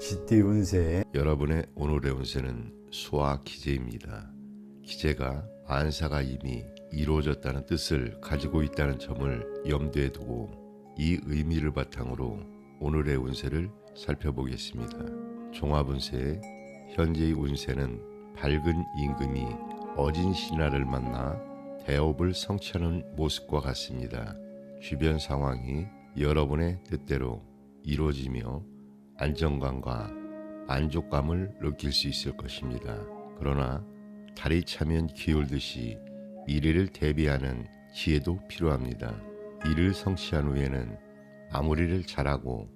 쥐띠 운세. 여러분의 오늘의 운세는 수화 기재입니다. 기재가 안사가 이미 이루어졌다는 뜻을 가지고 있다는 점을 염두에 두고 이 의미를 바탕으로 오늘의 운세를 살펴보겠습니다. 종합운세 현재의 운세는 밝은 임금이 어진 신하를 만나 대업을 성취하는 모습과 같습니다. 주변 상황이 여러분의 뜻대로 이루어지며 안정감과 만족감을 느낄 수 있을 것입니다. 그러나 달이 차면 기울듯이 미래를 대비하는 지혜도 필요합니다. 이를 성취한 후에는 마무리를 잘하고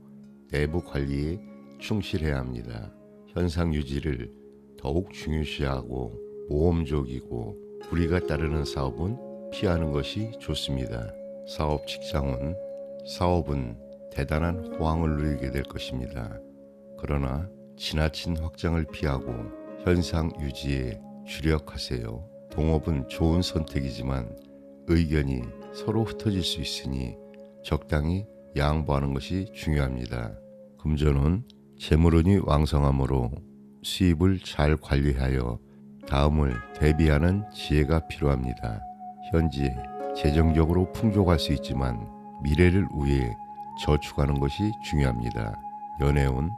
내부 관리에 충실해야 합니다. 현상 유지를 더욱 중요시하고 모험적이고 불이가 따르는 사업은 피하는 것이 좋습니다. 사업 직장은 사업은 대단한 호황을 누리게 될 것입니다. 그러나 지나친 확장을 피하고 현상 유지에 주력하세요. 동업은 좋은 선택이지만 의견이 서로 흩어질 수 있으니 적당히 양보하는 것이 중요합니다. 금전은 재물운이 왕성하므로 수입을 잘 관리하여 다음을 대비하는 지혜가 필요합니다. 현재 재정적으로 풍족할 수 있지만 미래를 위해 저축하는 것이 중요합니다. 연애운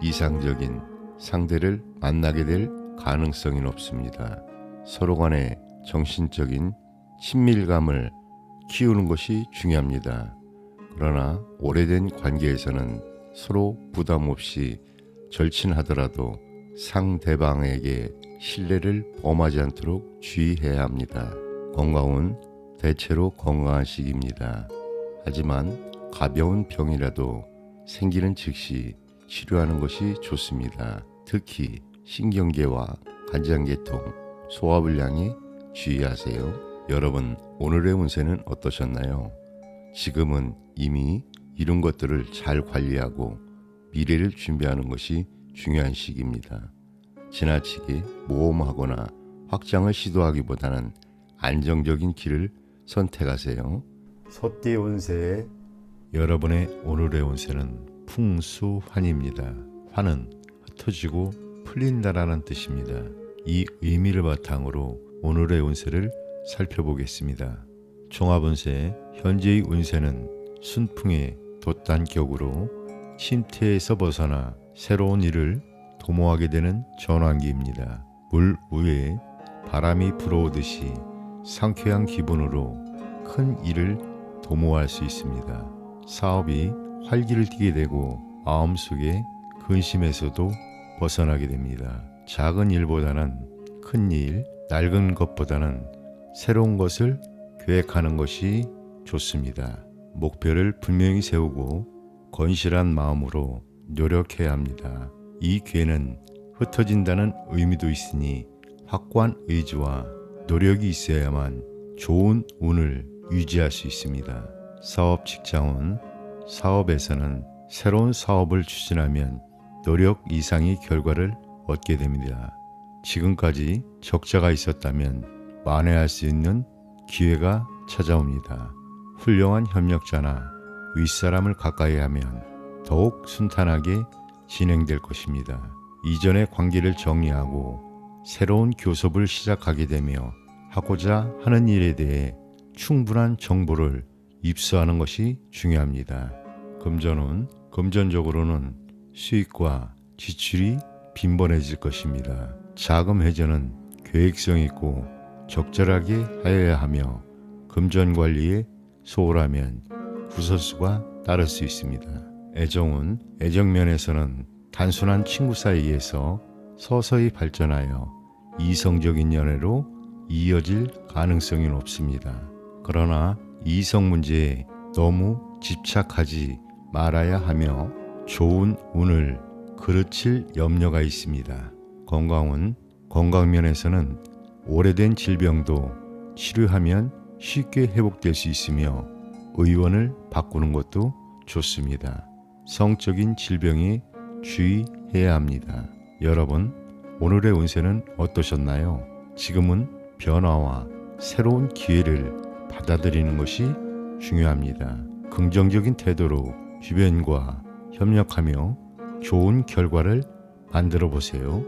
이상적인 상대를 만나게 될 가능성이 높습니다. 서로 간의 정신적인 친밀감을 키우는 것이 중요합니다. 그러나 오래된 관계에서는 서로 부담 없이 절친하더라도 상대방에게 신뢰를 범하지 않도록 주의해야 합니다. 건강은 대체로 건강한 시기입니다. 하지만 가벼운 병이라도 생기는 즉시 치료하는 것이 좋습니다. 특히 신경계와 간장계통, 소화불량에 주의하세요. 여러분, 오늘의 운세는 어떠셨나요? 지금은 이미 이룬 것들을 잘 관리하고 미래를 준비하는 것이 중요한 시기입니다. 지나치게 모험하거나 확장을 시도하기보다는 안정적인 길을 선택하세요. 소띠 운세. 여러분의 오늘의 운세는 풍수환입니다. 환은 흩어지고 풀린다라는 뜻입니다. 이 의미를 바탕으로 오늘의 운세를 살펴보겠습니다. 종합운세 현재의 운세는 순풍의 돛단격으로 침태에서 벗어나 새로운 일을 도모하게 되는 전환기입니다. 물 위에 바람이 불어오듯이 상쾌한 기분으로 큰 일을 도모할 수 있습니다. 사업이 활기를 띠게 되고 마음속에 근심에서도 벗어나게 됩니다. 작은 일보다는 큰 일, 낡은 것보다는 새로운 것을 계획하는 것이 좋습니다. 목표를 분명히 세우고 건실한 마음으로 노력해야 합니다. 이 기회는 흩어진다는 의미도 있으니 확고한 의지와 노력이 있어야만 좋은 운을 유지할 수 있습니다. 사업 직장은 사업에서는 새로운 사업을 추진하면 노력 이상의 결과를 얻게 됩니다. 지금까지 적자가 있었다면 만회할 수 있는 기회가 찾아옵니다. 훌륭한 협력자나 윗사람을 가까이 하면 더욱 순탄하게 진행될 것입니다. 이전의 관계를 정리하고 새로운 교섭을 시작하게 되며 하고자 하는 일에 대해 충분한 정보를 입수하는 것이 중요합니다. 금전은 금전적으로는 수익과 지출이 빈번해질 것입니다. 자금 회전은 계획성 있고 적절하게 하여야 하며 금전 관리에 소홀하면 구설수가 따를 수 있습니다. 애정은 애정면에서는 단순한 친구 사이에서 서서히 발전하여 이성적인 연애로 이어질 가능성이 높습니다. 그러나 이성 문제에 너무 집착하지 말아야 하며 좋은 운을 그르칠 염려가 있습니다. 건강은 건강면에서는 오래된 질병도 치료하면 쉽게 회복될 수 있으며 의원을 바꾸는 것도 좋습니다. 성적인 질병에 주의해야 합니다. 여러분, 오늘의 운세는 어떠셨나요? 지금은 변화와 새로운 기회를 받아들이는 것이 중요합니다. 긍정적인 태도로 주변과 협력하며 좋은 결과를 만들어 보세요.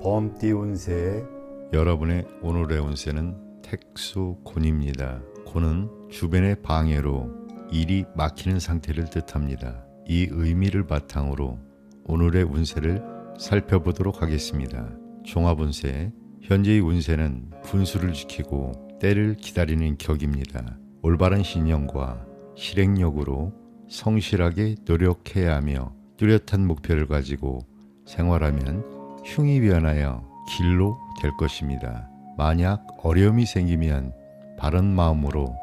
범띠 운세, 여러분의 오늘의 운세는 택수곤입니다. 곤은 주변의 방해로 일이 막히는 상태를 뜻합니다. 이 의미를 바탕으로 오늘의 운세를 살펴보도록 하겠습니다. 종합운세, 현재의 운세는 분수를 지키고 때를 기다리는 격입니다. 올바른 신념과 실행력으로 성실하게 노력해야 하며 뚜렷한 목표를 가지고 생활하면 흉이 변하여 길로 될 것입니다. 만약 어려움이 생기면 바른 마음으로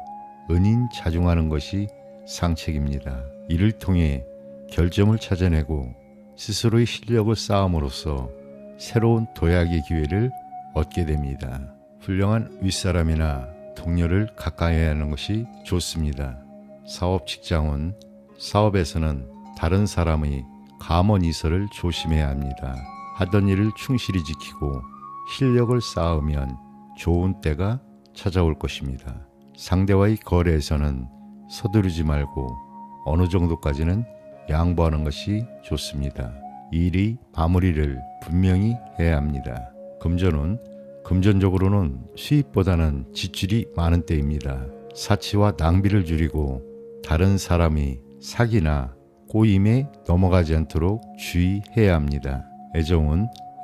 은인자중하는 것이 상책입니다. 이를 통해 결점을 찾아내고 스스로의 실력을 쌓음으로써 새로운 도약의 기회를 얻게 됩니다. 훌륭한 윗사람이나 동료를 가까이 하는 것이 좋습니다. 사업 직장은 사업에서는 다른 사람의 감언 이설을 조심해야 합니다. 하던 일을 충실히 지키고 실력을 쌓으면 좋은 때가 찾아올 것입니다. 상대와의 거래에서는 서두르지 말고 어느 정도까지는 양보하는 것이 좋습니다. 일이 마무리를 분명히 해야 합니다. 금전적으로는 수입보다는 지출이 많은 때입니다. 사치와 낭비를 줄이고 다른 사람이 사기나 꼬임에 넘어가지 않도록 주의해야 합니다.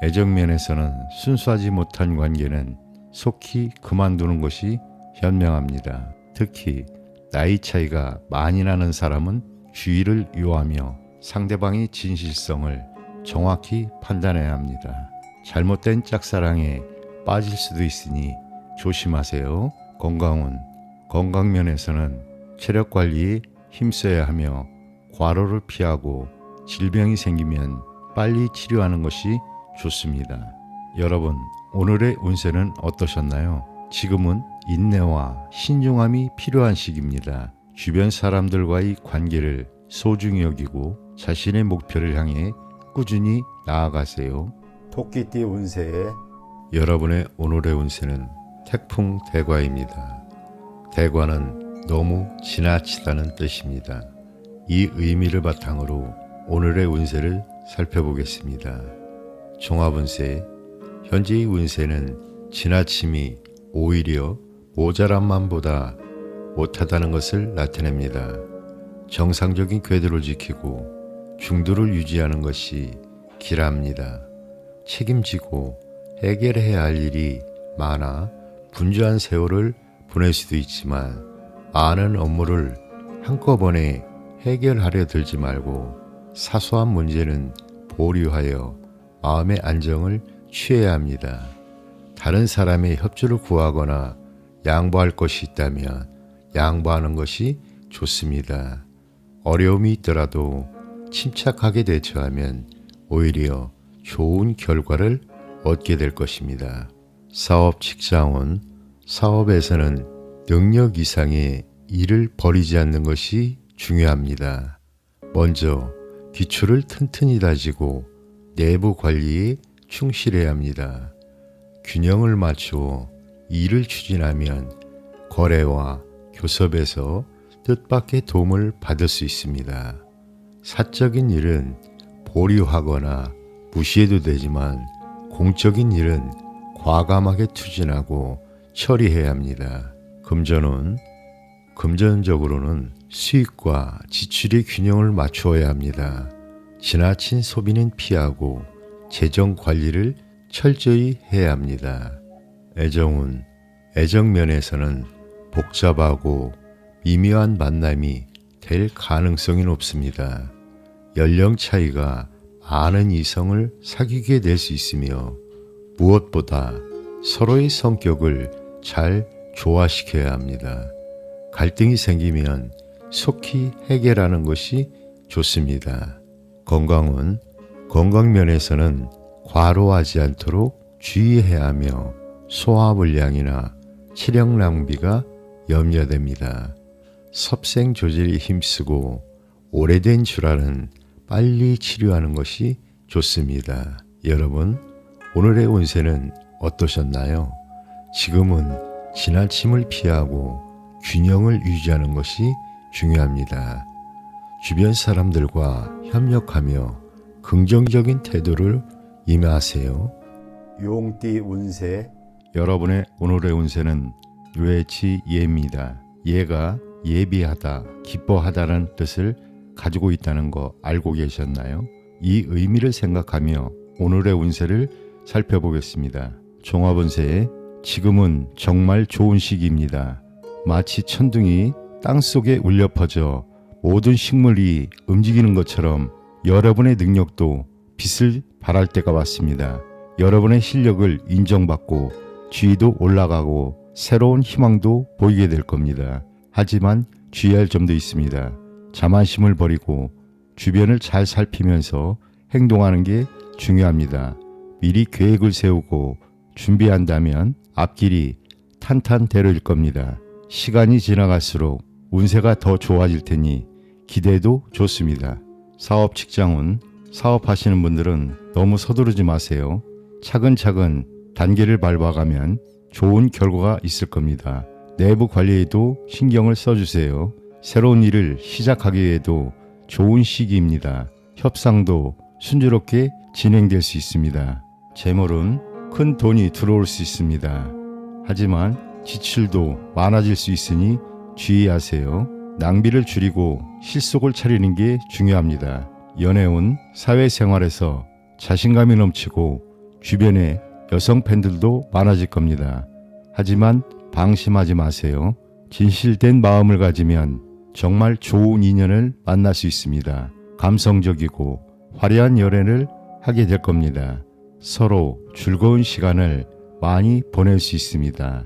애정면에서는 순수하지 못한 관계는 속히 그만두는 것이 현명합니다. 특히 나이 차이가 많이 나는 사람은 주의를 요하며 상대방의 진실성을 정확히 판단해야 합니다. 잘못된 짝사랑에 빠질 수도 있으니 조심하세요. 건강면에서는 체력 관리에 힘써야 하며 과로를 피하고 질병이 생기면 빨리 치료하는 것이 좋습니다. 여러분, 오늘의 운세는 어떠셨나요? 지금은 인내와 신중함이 필요한 시기입니다. 주변 사람들과의 관계를 소중히 여기고 자신의 목표를 향해 꾸준히 나아가세요. 토끼띠 운세, 여러분의 오늘의 운세는 태풍 대과입니다. 대과는 너무 지나치다는 뜻입니다. 이 의미를 바탕으로 오늘의 운세를 살펴보겠습니다. 종합운세, 현재의 운세는 지나침이 오히려 모자람만보다 못하다는 것을 나타냅니다. 정상적인 궤도를 지키고 중도를 유지하는 것이 길합니다. 책임지고 해결해야 할 일이 많아 분주한 세월을 보낼 수도 있지만 많은 업무를 한꺼번에 해결하려 들지 말고 사소한 문제는 보류하여 마음의 안정을 취해야 합니다. 다른 사람의 협조를 구하거나 양보할 것이 있다면 양보하는 것이 좋습니다. 어려움이 있더라도 침착하게 대처하면 오히려 좋은 결과를 얻게 될 것입니다. 사업 직장은 사업에서는 능력 이상의 일을 벌이지 않는 것이 중요합니다. 먼저 기초를 튼튼히 다지고 내부 관리에 충실해야 합니다. 균형을 맞추어 일을 추진하면 거래와 교섭에서 뜻밖의 도움을 받을 수 있습니다. 사적인 일은 보류하거나 무시해도 되지만 공적인 일은 과감하게 추진하고 처리해야 합니다. 금전적으로는 수익과 지출의 균형을 맞추어야 합니다. 지나친 소비는 피하고 재정 관리를 철저히 해야 합니다. 애정면에서는 복잡하고 미묘한 만남이 될 가능성이 높습니다. 연령 차이가 많은 이성을 사귀게 될 수 있으며 무엇보다 서로의 성격을 잘 조화시켜야 합니다. 갈등이 생기면 속히 해결하는 것이 좋습니다. 건강면에서는 과로하지 않도록 주의해야 하며 소화불량이나 체력 낭비가 염려됩니다. 섭생 조절에 힘쓰고 오래된 질환은 빨리 치료하는 것이 좋습니다. 여러분, 오늘의 운세는 어떠셨나요? 지금은 지나침을 피하고 균형을 유지하는 것이 중요합니다. 주변 사람들과 협력하며 긍정적인 태도를 임하세요. 용띠 운세, 여러분의 오늘의 운세는 유해치 예입니다. 예가 예비하다, 기뻐하다는 뜻을 가지고 있다는 거 알고 계셨나요? 이 의미를 생각하며 오늘의 운세를 살펴보겠습니다. 종합운세, 지금은 정말 좋은 시기입니다. 마치 천둥이 땅속에 울려 퍼져 모든 식물이 움직이는 것처럼 여러분의 능력도 빛을 발할 때가 왔습니다. 여러분의 실력을 인정받고 지위도 올라가고 새로운 희망도 보이게 될 겁니다. 하지만 주의할 점도 있습니다. 자만심을 버리고 주변을 잘 살피면서 행동하는 게 중요합니다. 미리 계획을 세우고 준비한다면 앞길이 탄탄대로일 겁니다. 시간이 지나갈수록 운세가 더 좋아질 테니 기대도 좋습니다. 사업 직장운, 사업하시는 분들은 너무 서두르지 마세요. 차근차근 단계를 밟아가면 좋은 결과가 있을 겁니다. 내부 관리에도 신경을 써주세요. 새로운 일을 시작하기 위해도 좋은 시기입니다. 협상도 순조롭게 진행될 수 있습니다. 재물은 큰 돈이 들어올 수 있습니다. 하지만 지출도 많아질 수 있으니 주의하세요. 낭비를 줄이고 실속을 차리는 게 중요합니다. 연애운, 사회생활에서 자신감이 넘치고 주변에 여성 팬들도 많아질 겁니다. 하지만 방심하지 마세요. 진실된 마음을 가지면 정말 좋은 인연을 만날 수 있습니다. 감성적이고 화려한 연애를 하게 될 겁니다. 서로 즐거운 시간을 많이 보낼 수 있습니다.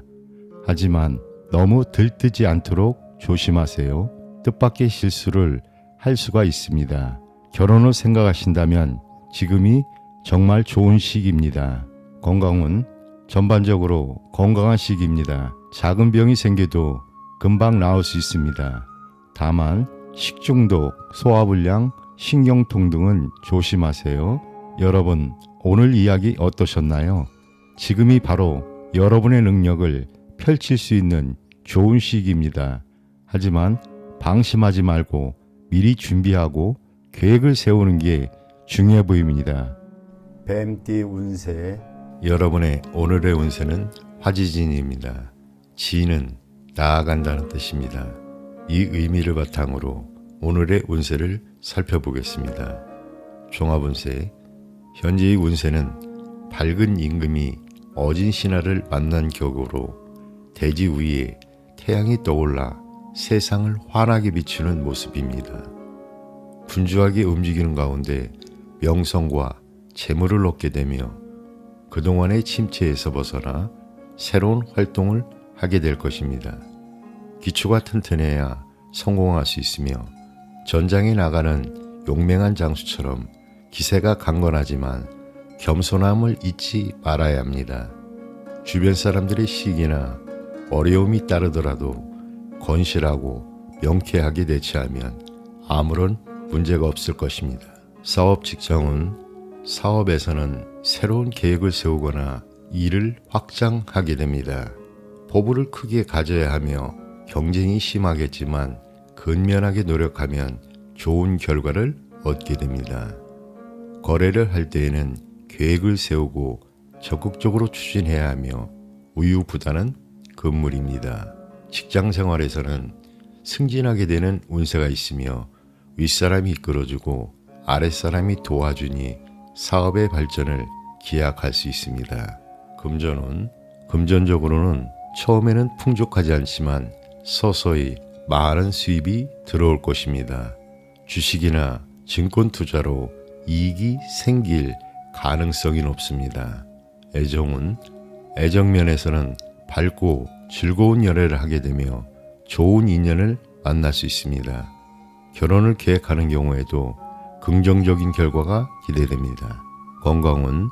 하지만 너무 들뜨지 않도록 조심하세요. 뜻밖의 실수를 할 수가 있습니다. 결혼을 생각하신다면 지금이 정말 좋은 시기입니다. 건강은 전반적으로 건강한 시기입니다. 작은 병이 생겨도 금방 나을 수 있습니다. 다만 식중독, 소화불량, 신경통 등은 조심하세요. 여러분, 오늘 이야기 어떠셨나요? 지금이 바로 여러분의 능력을 펼칠 수 있는 좋은 시기입니다. 하지만 방심하지 말고 미리 준비하고 계획을 세우는 게 중요해 보입니다. 뱀띠 운세, 여러분의 오늘의 운세는 화지진입니다. 지는 나아간다는 뜻입니다. 이 의미를 바탕으로 오늘의 운세를 살펴보겠습니다. 종합운세, 현재의 운세는 밝은 임금이 어진 신하를 만난 격으로 대지 위에 태양이 떠올라 세상을 환하게 비추는 모습입니다. 분주하게 움직이는 가운데 명성과 재물을 얻게 되며 그동안의 침체에서 벗어나 새로운 활동을 하게 될 것입니다. 기초가 튼튼해야 성공할 수 있으며 전장에 나가는 용맹한 장수처럼 기세가 강건하지만 겸손함을 잊지 말아야 합니다. 주변 사람들의 시기나 어려움이 따르더라도 건실하고 명쾌하게 대처하면 아무런 문제가 없을 것입니다. 사업 직장은 사업에서는 새로운 계획을 세우거나 일을 확장하게 됩니다. 포부를 크게 가져야 하며 경쟁이 심하겠지만 근면하게 노력하면 좋은 결과를 얻게 됩니다. 거래를 할 때에는 계획을 세우고 적극적으로 추진해야 하며 우유부단은 금물입니다. 직장 생활에서는 승진하게 되는 운세가 있으며 윗사람이 이끌어주고 아랫사람이 도와주니 사업의 발전을 기약할 수 있습니다. 금전운, 금전적으로는 처음에는 풍족하지 않지만 서서히 많은 수입이 들어올 것입니다. 주식이나 증권 투자로 이익이 생길 가능성이 높습니다. 애정운, 애정면에서는 밝고 즐거운 연애를 하게 되며 좋은 인연을 만날 수 있습니다. 결혼을 계획하는 경우에도 긍정적인 결과가 기대됩니다. 건강운,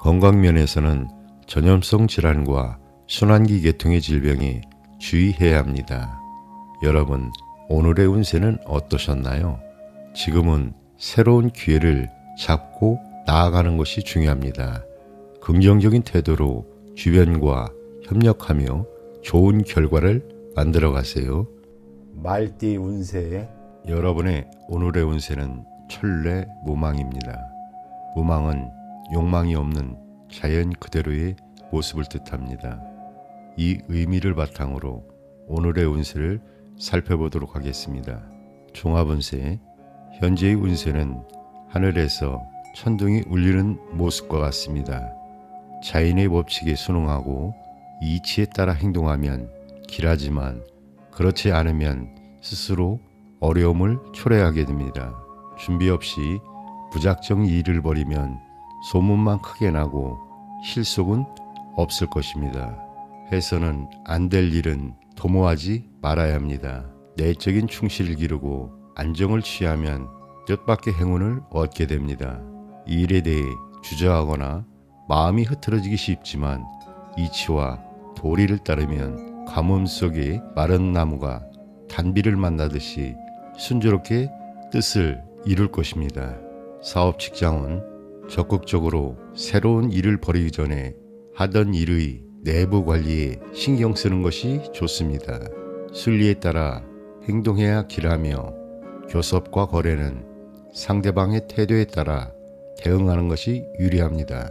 건강면에서는 전염성 질환과 순환기 계통의 질병에 주의해야 합니다. 여러분, 오늘의 운세는 어떠셨나요? 지금은 새로운 기회를 잡고 나아가는 것이 중요합니다. 긍정적인 태도로 주변과 협력하며 좋은 결과를 만들어 가세요. 말띠 운세, 여러분의 오늘의 운세는 천례무망입니다. 무망은 욕망이 없는 자연 그대로의 모습을 뜻합니다. 이 의미를 바탕으로 오늘의 운세를 살펴보도록 하겠습니다. 종합운세. 현재의 운세는 하늘에서 천둥이 울리는 모습과 같습니다. 자연의 법칙에 순응하고 이치에 따라 행동하면 길하지만 그렇지 않으면 스스로 어려움을 초래하게 됩니다. 준비 없이 무작정 일을 벌이면 소문만 크게 나고 실속은 없을 것입니다. 해서는 안 될 일은 도모하지 말아야 합니다. 내적인 충실을 기르고 안정을 취하면 뜻밖의 행운을 얻게 됩니다. 이 일에 대해 주저하거나 마음이 흐트러지기 쉽지만 이치와 도리를 따르면 가뭄 속에 마른 나무가 단비를 만나듯이 순조롭게 뜻을 이룰 것입니다. 사업 직장은 적극적으로 새로운 일을 벌이기 전에 하던 일의 내부 관리에 신경 쓰는 것이 좋습니다. 순리에 따라 행동해야 길하며 교섭과 거래는 상대방의 태도에 따라 대응하는 것이 유리합니다.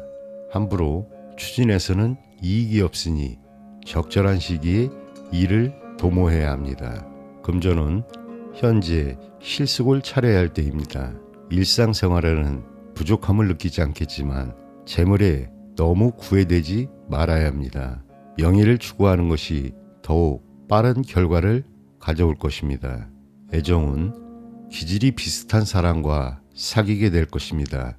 함부로 추진해서는 이익이 없으니 적절한 시기에 일을 도모해야 합니다. 금전은 현재 실속을 차려야 할 때입니다. 일상생활에는 부족함을 느끼지 않겠지만 재물에 너무 구애되지 말아야 합니다. 명예를 추구하는 것이 더욱 빠른 결과를 가져올 것입니다. 애정은 기질이 비슷한 사람과 사귀게 될 것입니다.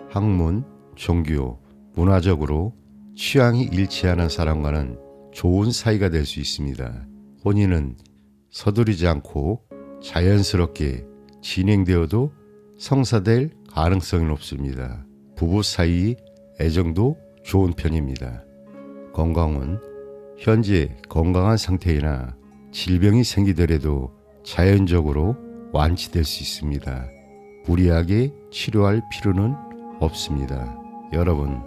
학문, 종교, 문화적으로 취향이 일치하는 사람과는 좋은 사이가 될 수 있습니다. 혼인은 서두르지 않고 자연스럽게 진행되어도 성사될 가능성이 높습니다. 부부 사이 애정도 좋은 편입니다. 건강은 현재 건강한 상태이나 질병이 생기더라도 자연적으로 완치될 수 있습니다. 무리하게 치료할 필요는 없습니다. 여러분,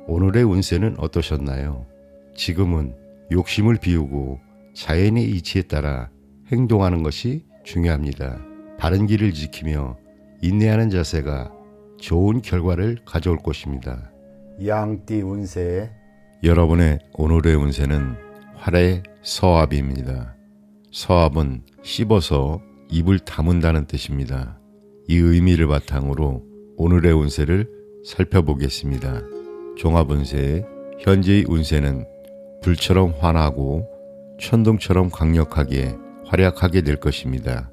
오늘의 운세는 어떠셨나요? 지금은 욕심을 비우고 자연의 이치에 따라 행동하는 것이 중요합니다. 바른 길을 지키며 인내하는 자세가 좋은 결과를 가져올 것입니다. 양띠 운세. 여러분의 오늘의 운세는 활의 서합입니다. 서합은 씹어서 입을 다문다는 뜻입니다. 이 의미를 바탕으로 오늘의 운세를 살펴보겠습니다. 종합운세. 현재의 운세는 불처럼 환하고 천둥처럼 강력하게 활약하게 될 것입니다.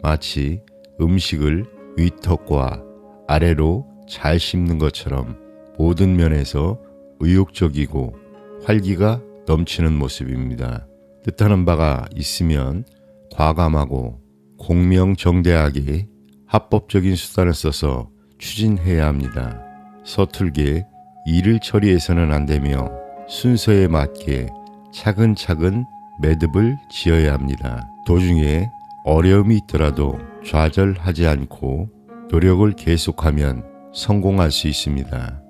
마치 음식을 위턱과 아래로 잘 씹는 것처럼 모든 면에서 의욕적이고 활기가 넘치는 모습입니다. 뜻하는 바가 있으면 과감하고 공명정대하게 합법적인 수단을 써서 추진해야 합니다. 서툴게 일을 처리해서는 안 되며 순서에 맞게 차근차근 매듭을 지어야 합니다. 도중에 어려움이 있더라도 좌절하지 않고 노력을 계속하면 성공할 수 있습니다.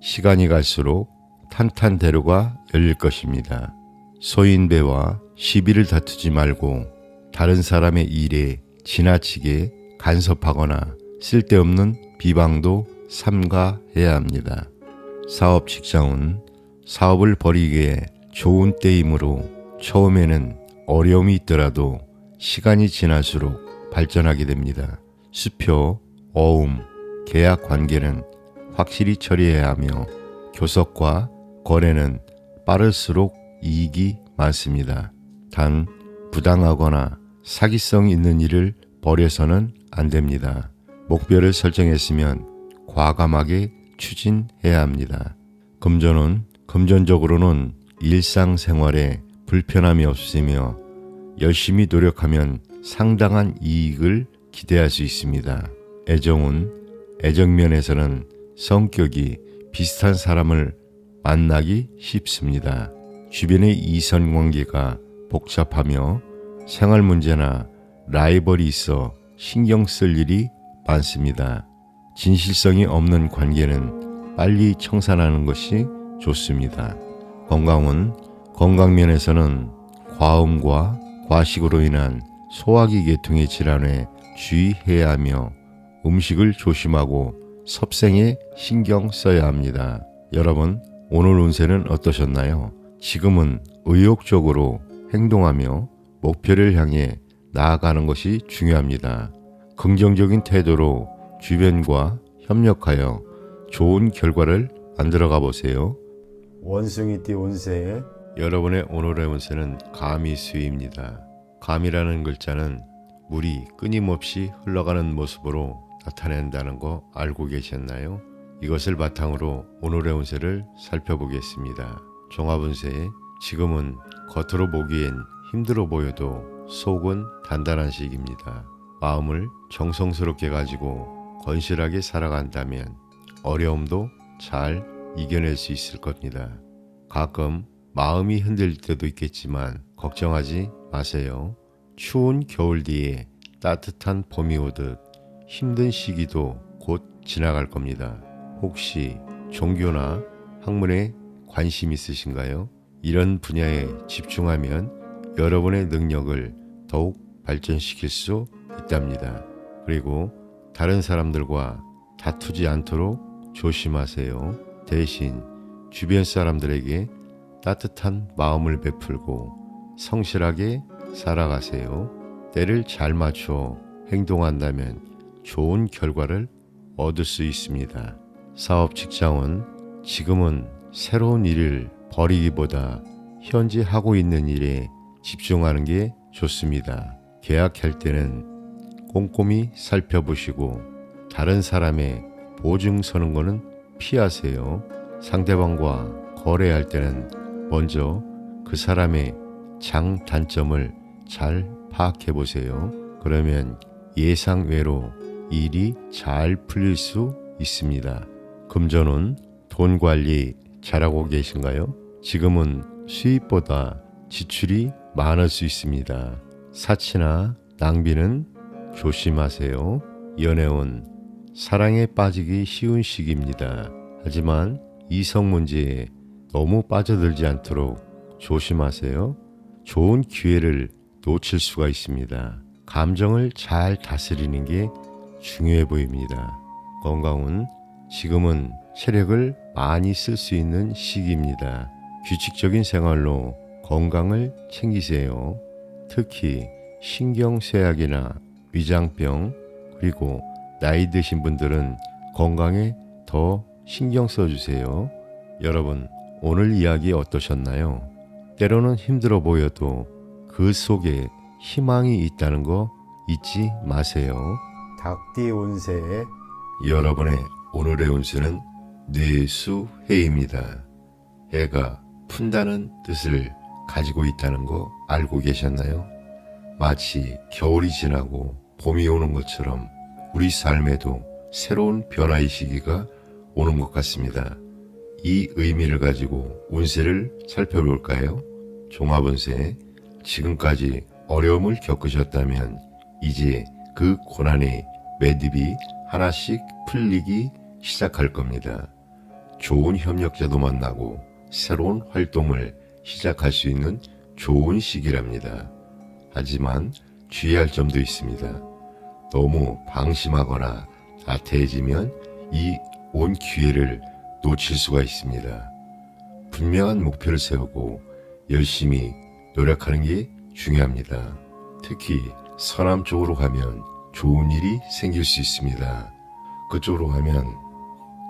시간이 갈수록 탄탄대로가 열릴 것입니다. 소인배와 시비를 다투지 말고 다른 사람의 일에 지나치게 간섭하거나 쓸데없는 비방도 삼가해야 합니다. 사업 직장은 사업을 벌이기에 좋은 때이므로 처음에는 어려움이 있더라도 시간이 지날수록 발전하게 됩니다. 수표, 어음, 계약 관계는 확실히 처리해야 하며 교섭과 거래는 빠를수록 이익이 많습니다. 단 부당하거나 사기성 있는 일을 벌여서는 안 됩니다. 목표를 설정했으면 과감하게 추진해야 합니다. 금전은 금전적으로는 일상생활에 불편함이 없으며 열심히 노력하면 상당한 이익을 기대할 수 있습니다. 애정은 애정면에서는 성격이 비슷한 사람을 만나기 쉽습니다. 주변의 이성관계가 복잡하며 생활 문제나 라이벌이 있어 신경 쓸 일이 많습니다. 진실성이 없는 관계는 빨리 청산하는 것이 좋습니다. 건강은 건강면에서는 과음과 과식으로 인한 소화기 계통의 질환에 주의해야 하며 음식을 조심하고 섭생에 신경 써야 합니다. 여러분, 오늘 운세는 어떠셨나요? 지금은 의욕적으로 행동하며 목표를 향해 나아가는 것이 중요합니다. 긍정적인 태도로 주변과 협력하여 좋은 결과를 만들어가 보세요. 원숭이띠 운세 여러분의 오늘의 운세는 가미수입니다. 가미라는 글자는 물이 끊임없이 흘러가는 모습으로 나타낸다는 거 알고 계셨나요? 이것을 바탕으로 오늘의 운세를 살펴보겠습니다. 종합운세, 지금은 겉으로 보기엔 힘들어 보여도 속은 단단한 시기입니다. 마음을 정성스럽게 가지고 건실하게 살아간다면 어려움도 잘 이겨낼 수 있을 겁니다. 가끔 마음이 흔들릴 때도 있겠지만 걱정하지 마세요. 추운 겨울 뒤에 따뜻한 봄이 오듯 힘든 시기도 곧 지나갈 겁니다. 혹시 종교나 학문에 관심 있으신가요? 이런 분야에 집중하면 여러분의 능력을 더욱 발전시킬 수 있답니다. 그리고 다른 사람들과 다투지 않도록 조심하세요. 대신 주변 사람들에게 따뜻한 마음을 베풀고 성실하게 살아가세요. 때를 잘 맞춰 행동한다면 좋은 결과를 얻을 수 있습니다. 사업 직장은 지금은 새로운 일을 벌이기보다 현재 하고 있는 일에 집중하는 게 좋습니다. 계약할 때는 꼼꼼히 살펴보시고 다른 사람의 보증 서는 거는 피하세요. 상대방과 거래할 때는 먼저 그 사람의 장단점을 잘 파악해 보세요. 그러면 예상외로 일이 잘 풀릴 수 있습니다. 금전운, 돈 관리 잘하고 계신가요? 지금은 수입보다 지출이 많을 수 있습니다. 사치나 낭비는 조심하세요. 연애운, 사랑에 빠지기 쉬운 시기입니다. 하지만 이성 문제에 너무 빠져들지 않도록 조심하세요. 좋은 기회를 놓칠 수가 있습니다. 감정을 잘 다스리는 게 중요해 보입니다. 건강은 지금은 체력을 많이 쓸 수 있는 시기입니다. 규칙적인 생활로 건강을 챙기세요. 특히 신경쇠약이나 위장병 그리고 나이 드신 분들은 건강에 더 신경 써주세요. 여러분, 오늘 이야기 어떠셨나요? 때로는 힘들어 보여도 그 속에 희망이 있다는 거 잊지 마세요. 닭띠 운세 여러분의 오늘의 운세는 뇌수해입니다. 해가 푼다는 뜻을 가지고 있다는 거 알고 계셨나요? 마치 겨울이 지나고 봄이 오는 것처럼 우리 삶에도 새로운 변화의 시기가 오는 것 같습니다. 이 의미를 가지고 운세를 살펴볼까요? 종합운세, 지금까지 어려움을 겪으셨다면 이제 그 고난의 매듭이 하나씩 풀리기 시작할 겁니다. 좋은 협력자도 만나고 새로운 활동을 시작할 수 있는 좋은 시기랍니다. 하지만 주의할 점도 있습니다. 너무 방심하거나 나태해지면 이 온 기회를 놓칠 수가 있습니다. 분명한 목표를 세우고 열심히 노력하는 게 중요합니다. 특히 서남 쪽으로 가면 좋은 일이 생길 수 있습니다. 그쪽으로 가면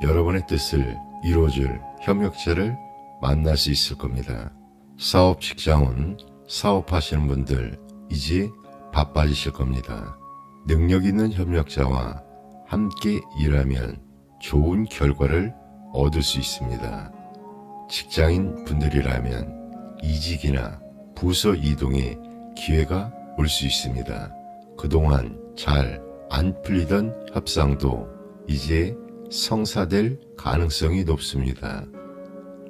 여러분의 뜻을 이루어줄 협력자를 만날 수 있을 겁니다. 사업 직장은 사업하시는 분들 이제 바빠지실 겁니다. 능력 있는 협력자와 함께 일하면 좋은 결과를 얻을 수 있습니다. 직장인 분들이라면 이직이나 부서 이동의 기회가 올 수 있습니다. 그동안 잘 안 풀리던 협상도 이제 성사될 가능성이 높습니다.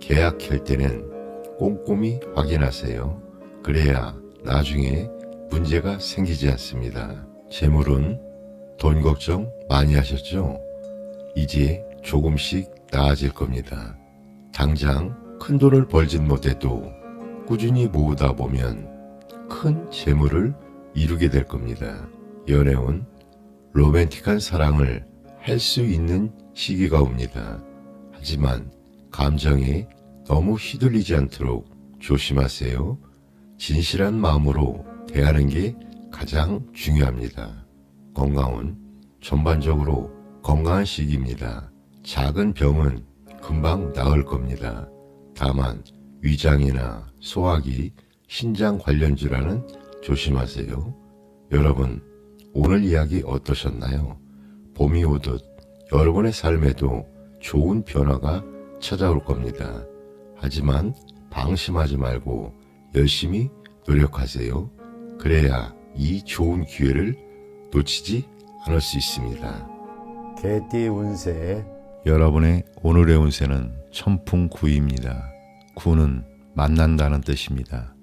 계약할 때는 꼼꼼히 확인하세요. 그래야 나중에 문제가 생기지 않습니다. 재물은 돈 걱정 많이 하셨죠? 이제 조금씩 나아질 겁니다. 당장 큰 돈을 벌진 못해도 꾸준히 모으다 보면 큰 재물을 이루게 될 겁니다. 연애운, 로맨틱한 사랑을 할 수 있는 시기가 옵니다. 하지만 감정에 너무 휘둘리지 않도록 조심하세요. 진실한 마음으로 대하는 게 가장 중요합니다. 건강은 전반적으로 건강한 시기입니다. 작은 병은 금방 나을 겁니다. 다만 위장이나 소화기, 신장 관련 질환은 조심하세요. 여러분, 오늘 이야기 어떠셨나요? 봄이 오듯 여러분의 삶에도 좋은 변화가 찾아올 겁니다. 하지만 방심하지 말고 열심히 노력하세요. 그래야 이 좋은 기회를 놓치지 않을 수 있습니다. 개띠 운세 여러분의 오늘의 운세는 천풍구입니다. 구는 만난다는 뜻입니다.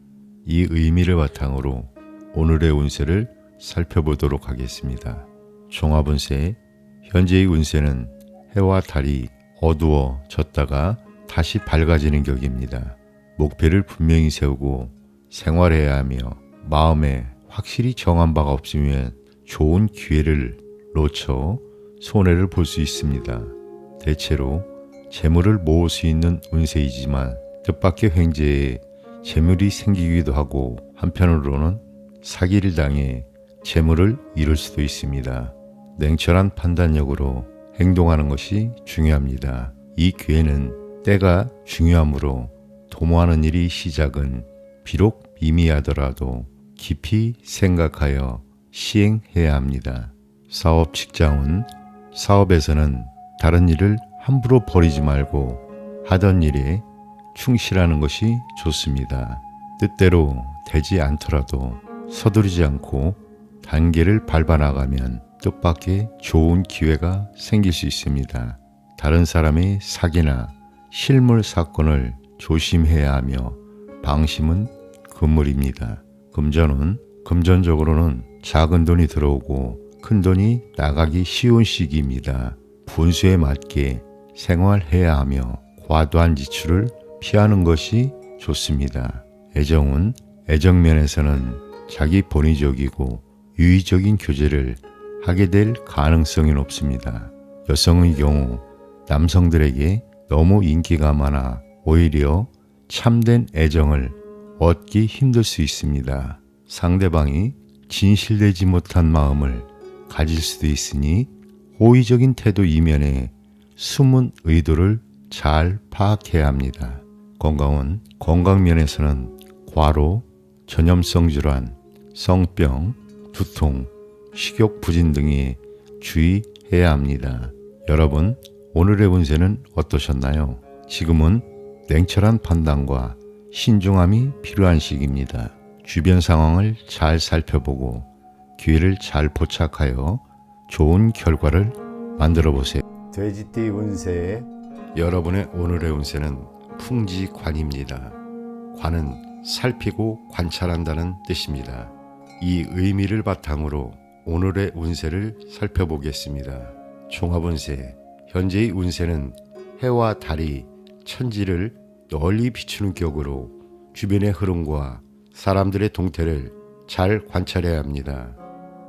이 의미를 바탕으로 오늘의 운세를 살펴보도록 하겠습니다. 종합운세, 현재의 운세는 해와 달이 어두워졌다가 다시 밝아지는 격입니다. 목표를 분명히 세우고 생활해야 하며 마음에 확실히 정한 바가 없으면 좋은 기회를 놓쳐 손해를 볼 수 있습니다. 대체로 재물을 모을 수 있는 운세이지만 뜻밖의 횡재에 재물이 생기기도 하고 한편으로는 사기를 당해 재물을 잃을 수도 있습니다. 냉철한 판단력으로 행동하는 것이 중요합니다. 이 기회는 때가 중요하므로 도모하는 일이 시작은 비록 미미하더라도 깊이 생각하여 시행해야 합니다. 사업 직장은 사업에서는 다른 일을 함부로 버리지 말고 하던 일에 충실하는 것이 좋습니다. 뜻대로 되지 않더라도 서두르지 않고 단계를 밟아 나가면 뜻밖의 좋은 기회가 생길 수 있습니다. 다른 사람의 사기나 실물 사건을 조심해야 하며 방심은 금물입니다. 금전은 금전적으로는 작은 돈이 들어오고 큰 돈이 나가기 쉬운 시기입니다. 분수에 맞게 생활해야 하며 과도한 지출을 피하는 것이 좋습니다. 애정은 애정면에서는 자기 본의적이고 유의적인 교제를 하게 될 가능성이 높습니다. 여성의 경우 남성들에게 너무 인기가 많아 오히려 참된 애정을 얻기 힘들 수 있습니다. 상대방이 진실되지 못한 마음을 가질 수도 있으니 호의적인 태도 이면에 숨은 의도를 잘 파악해야 합니다. 건강은 건강면에서는 과로, 전염성 질환, 성병, 두통, 식욕 부진 등에 주의해야 합니다. 여러분, 오늘의 운세는 어떠셨나요? 지금은 냉철한 판단과 신중함이 필요한 시기입니다. 주변 상황을 잘 살펴보고 기회를 잘 포착하여 좋은 결과를 만들어 보세요. 돼지띠 운세 여러분의 오늘의 운세는 풍지관입니다. 관은 살피고 관찰한다는 뜻입니다. 이 의미를 바탕으로 오늘의 운세를 살펴보겠습니다. 종합운세, 현재의 운세는 해와 달이 천지를 널리 비추는 격으로 주변의 흐름과 사람들의 동태를 잘 관찰해야 합니다.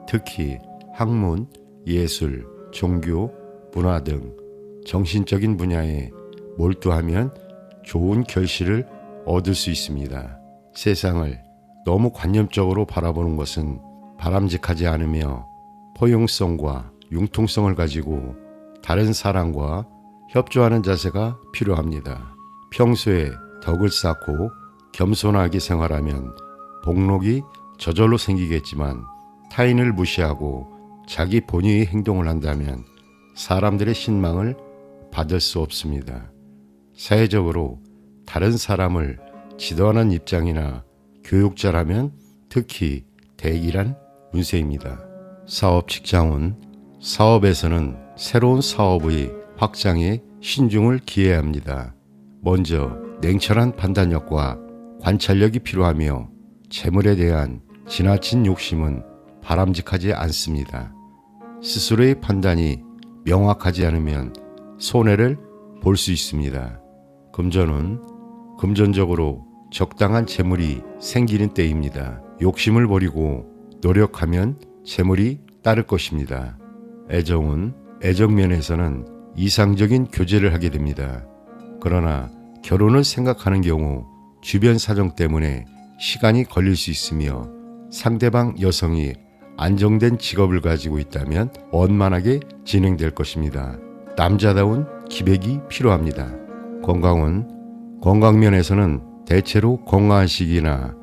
특히 학문, 예술, 종교, 문화 등 정신적인 분야에 몰두하면 좋은 결실을 얻을 수 있습니다. 세상을 너무 관념적으로 바라보는 것은 바람직하지 않으며 포용성과 융통성을 가지고 다른 사람과 협조하는 자세가 필요합니다. 평소에 덕을 쌓고 겸손하게 생활하면 복록이 저절로 생기겠지만 타인을 무시하고 자기 본의의 행동을 한다면 사람들의 신망을 받을 수 없습니다. 사회적으로 다른 사람을 지도하는 입장이나 교육자라면 특히 대기란 운세입니다. 사업 직장은 사업에서는 새로운 사업의 확장에 신중을 기해야 합니다. 먼저 냉철한 판단력과 관찰력이 필요하며 재물에 대한 지나친 욕심은 바람직하지 않습니다. 스스로의 판단이 명확하지 않으면 손해를 볼 수 있습니다. 금전은 금전적으로 적당한 재물이 생기는 때입니다. 욕심을 버리고 노력하면 재물이 따를 것입니다. 애정은 애정 면에서는 이상적인 교제를 하게 됩니다. 그러나 결혼을 생각하는 경우 주변 사정 때문에 시간이 걸릴 수 있으며 상대방 여성이 안정된 직업을 가지고 있다면 원만하게 진행될 것입니다. 남자다운 기백이 필요합니다. 건강면에서는 대체로 건강한식이나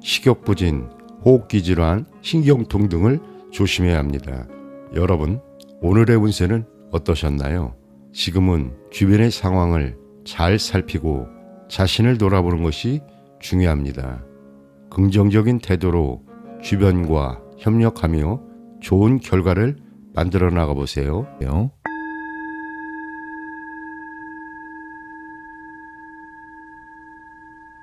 식욕부진, 호흡기 질환, 신경통 등을 조심해야 합니다. 여러분, 오늘의 운세는 어떠셨나요? 지금은 주변의 상황을 잘 살피고 자신을 돌아보는 것이 중요합니다. 긍정적인 태도로 주변과 협력하며 좋은 결과를 만들어 나가 보세요.